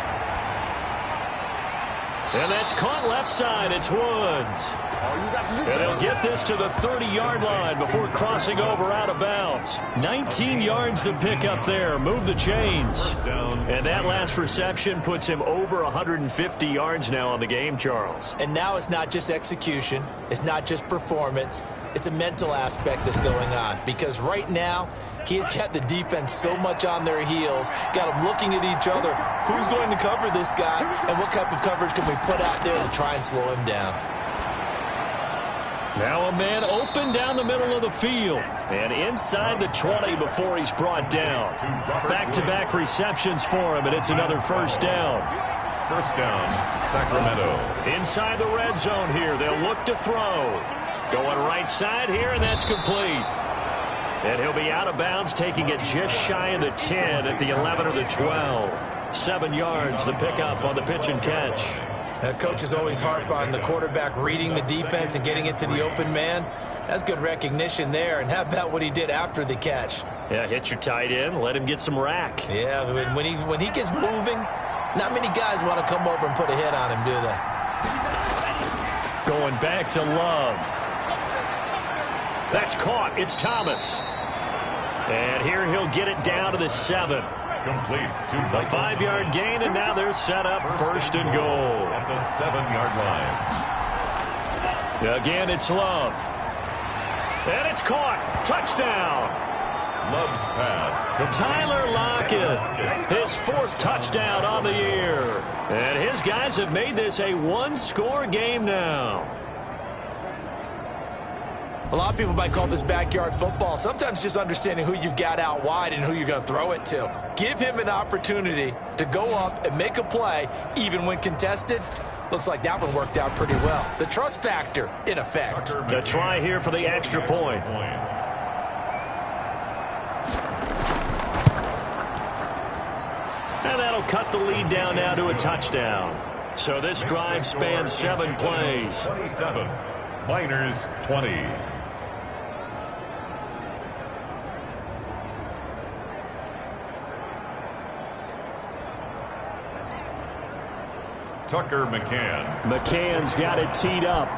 And that's caught left side. It's Woods. And they'll get this to the 30-yard line before crossing over out of bounds. 19 yards to pick up there. Move the chains. And that last reception puts him over 150 yards now on the game, Charles. And now it's not just execution. It's not just performance. It's a mental aspect that's going on. Because right now, he's got the defense so much on their heels, got them looking at each other. Who's going to cover this guy, and what type of coverage can we put out there to try and slow him down? Now a man open down the middle of the field. And inside the 20 before he's brought down. Back-to-back receptions for him, and it's another 1st down. 1st down, Sacramento. Inside the red zone here, they'll look to throw. Going right side here, and that's complete. And he'll be out of bounds, taking it just shy of the 10 at the 11 or the 12. 7 yards, the pickup on the pitch and catch. Coaches always harp on the quarterback reading the defense and getting it to the open man. That's good recognition there. And how about what he did after the catch? Yeah, hit your tight end, let him get some rack. Yeah, when he gets moving, not many guys want to come over and put a hit on him, do they? Going back to Love. That's caught. It's Thomas. And here he'll get it down to the 7. Complete to the 5-yard gain, and now they're set up 1st and goal. At the 7-yard line. Again, it's Love. And it's caught. Touchdown. Love's pass. Tyler Lockett, his 4th touchdown on the year. And his guys have made this a 1-score game now. A lot of people might call this backyard football. Sometimes just understanding who you've got out wide and who you're going to throw it to. Give him an opportunity to go up and make a play, even when contested. Looks like that one worked out pretty well. The trust factor, in effect. A try here for the extra point. And that'll cut the lead down now to a touchdown. So this drive spans 7 plays. 27. Miners 20. Tucker McCann. McCann's got it teed up.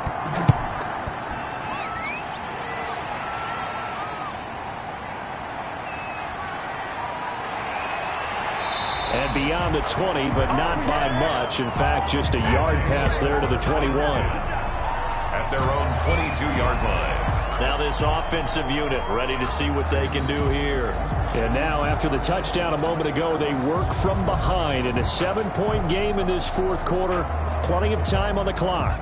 And beyond the 20, but not by much. In fact, just a yard pass there to the 21. At their own 22-yard line. Now this offensive unit ready to see what they can do here. And now after the touchdown a moment ago, they work from behind in a 7-point game in this 4th quarter. Plenty of time on the clock.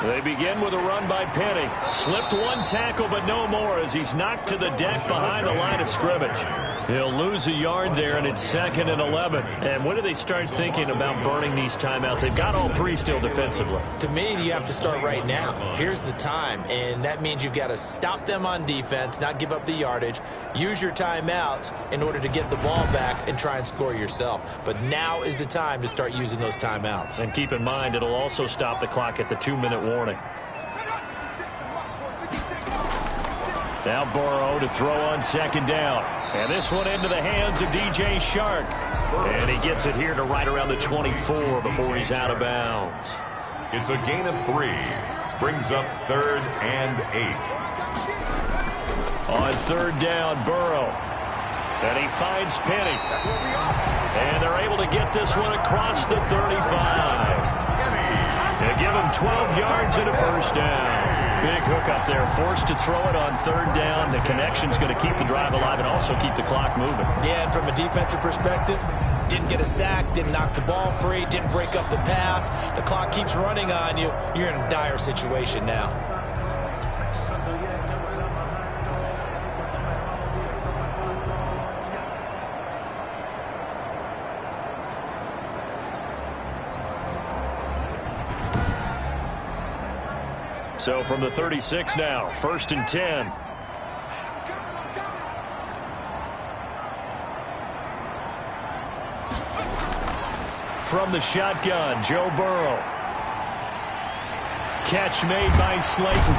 They begin with a run by Penny. Slipped one tackle, but no more as he's knocked to the deck behind the line of scrimmage. He'll lose a yard there, and it's 2nd and 11. And when do they start thinking about burning these timeouts? They've got all three still defensively. To me, you have to start right now. Here's the time, and that means you've got to stop them on defense, not give up the yardage, use your timeouts in order to get the ball back and try and score yourself. But now is the time to start using those timeouts. And keep in mind, it'll also stop the clock at the 2-minute warning. Now Burrow to throw on 2nd down. And this one into the hands of DJ Shark. And he gets it here to right around the 24 before he's out of bounds. It's a gain of 3. Brings up 3rd and 8. On 3rd down, Burrow. And he finds Penny. And they're able to get this one across the 35. They give him 12 yards and a 1st down. Big hook up there, forced to throw it on 3rd down. The connection's going to keep the drive alive and also keep the clock moving. Yeah, and from a defensive perspective, didn't get a sack, didn't knock the ball free, didn't break up the pass. The clock keeps running on you. You're in a dire situation now. So from the 36 now, 1st and 10. From the shotgun, Joe Burrow. Catch made by Slayton.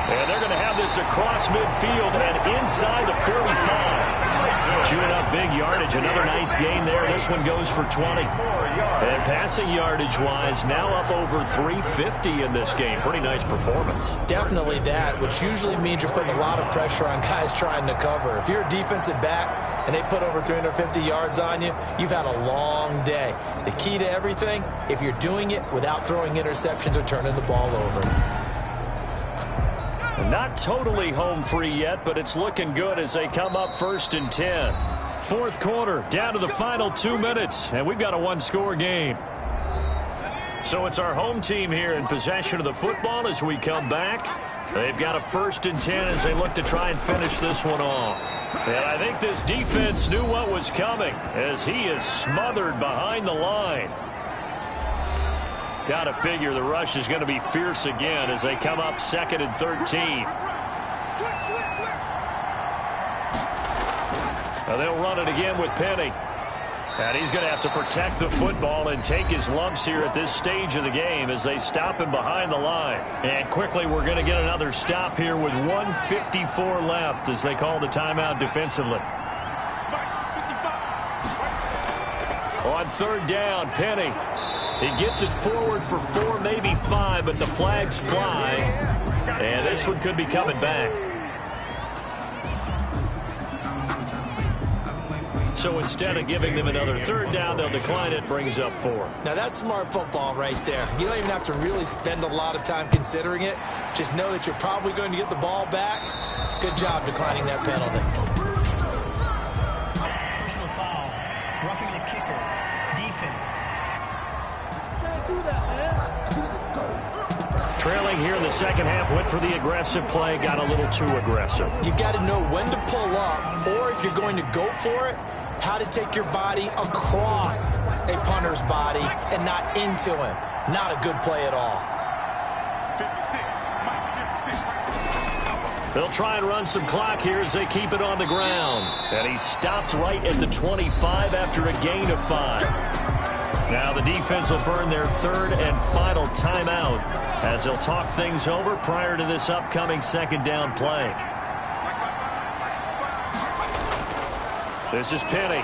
And they're going to have this across midfield and inside the 45. Chewing up big yardage. Another nice gain there. This one goes for 20. And passing yardage-wise, now up over 350 in this game. Pretty nice performance. Definitely that, which usually means you're putting a lot of pressure on guys trying to cover. If you're a defensive back and they put over 350 yards on you, you've had a long day. The key to everything, if you're doing it without throwing interceptions or turning the ball over. Not totally home free yet, but it's looking good as they come up 1st and 10. 4th quarter, down to the final 2 minutes, and we've got a one-score game. So it's our home team here in possession of the football as we come back. They've got a 1st and 10 as they look to try and finish this one off. And I think this defense knew what was coming as he is smothered behind the line. Got to figure the rush is going to be fierce again as they come up 2nd and 13. Now they'll run it again with Penny. And he's going to have to protect the football and take his lumps here at this stage of the game as they stop him behind the line. And quickly we're going to get another stop here with 1:54 left as they call the timeout defensively. On 3rd down, Penny. He gets it forward for 4, maybe 5, but the flags fly. And this one could be coming back. So instead of giving them another 3rd down, they'll decline it, brings up 4. Now that's smart football right there. You don't even have to really spend a lot of time considering it. Just know that you're probably going to get the ball back. Good job declining that penalty. Personal foul. Roughing the kicker. Defense. Trailing here in the 2nd half, went for the aggressive play, got a little too aggressive. You've got to know when to pull up, or if you're going to go for it, how to take your body across a punter's body and not into him. Not a good play at all. 56. They'll try and run some clock here as they keep it on the ground. And he stopped right at the 25 after a gain of 5. Now the defense will burn their 3rd and final timeout as they'll talk things over prior to this upcoming 2nd down play. This is Penny.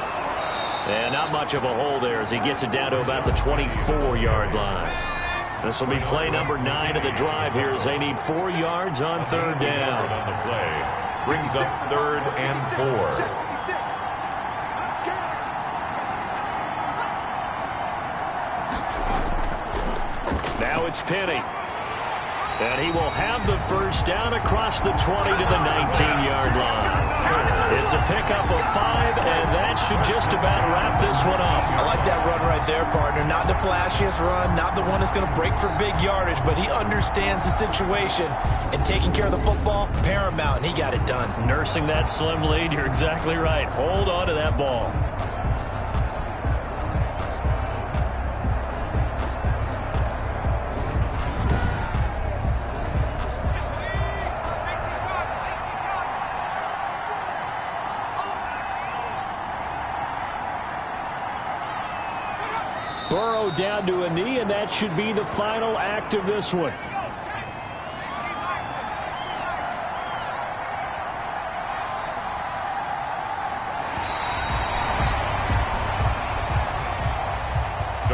And not much of a hole there as he gets it down to about the 24-yard line. This will be play number 9 of the drive here as they need 4 yards on 3rd down. On the play. Brings up 3rd and 4. Now it's Penny. And he will have the 1st down across the 20 to the 19-yard line. It's a pickup of 5 should just about wrap this one up. I like that run right there, partner. Not the flashiest run, not the one that's going to break for big yardage, but he understands the situation, and taking care of the football, paramount, and he got it done. Nursing that slim lead, you're exactly right. Hold on to that ball. Burrow down to a knee, and that should be the final act of this one.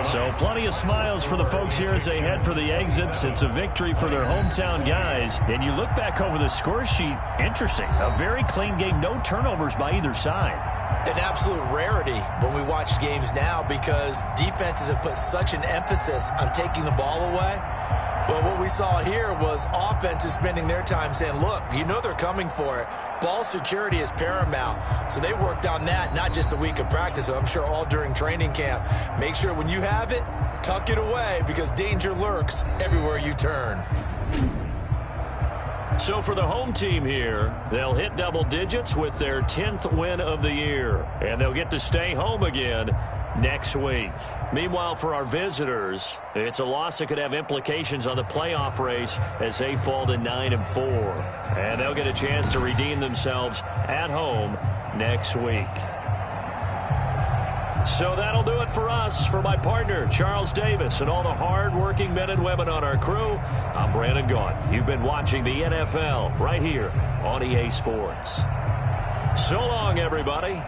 So plenty of smiles for the folks here as they head for the exits. It's a victory for their hometown guys. And you look back over the score sheet, interesting. A very clean game, no turnovers by either side. An absolute rarity when we watch games now because defenses have put such an emphasis on taking the ball away. Well, what we saw here was offenses spending their time saying, look, you know they're coming for it. Ball security is paramount. So they worked on that, not just a week of practice, but I'm sure all during training camp. Make sure when you have it, tuck it away because danger lurks everywhere you turn. So for the home team here, they'll hit double digits with their 10th win of the year. And they'll get to stay home again next week. Meanwhile, for our visitors, it's a loss that could have implications on the playoff race as they fall to 9-4. And they'll get a chance to redeem themselves at home next week. So that'll do it for us. For my partner, Charles Davis, and all the hard-working men and women on our crew, I'm Brandon Gaudin. You've been watching the NFL right here on EA Sports. So long, everybody.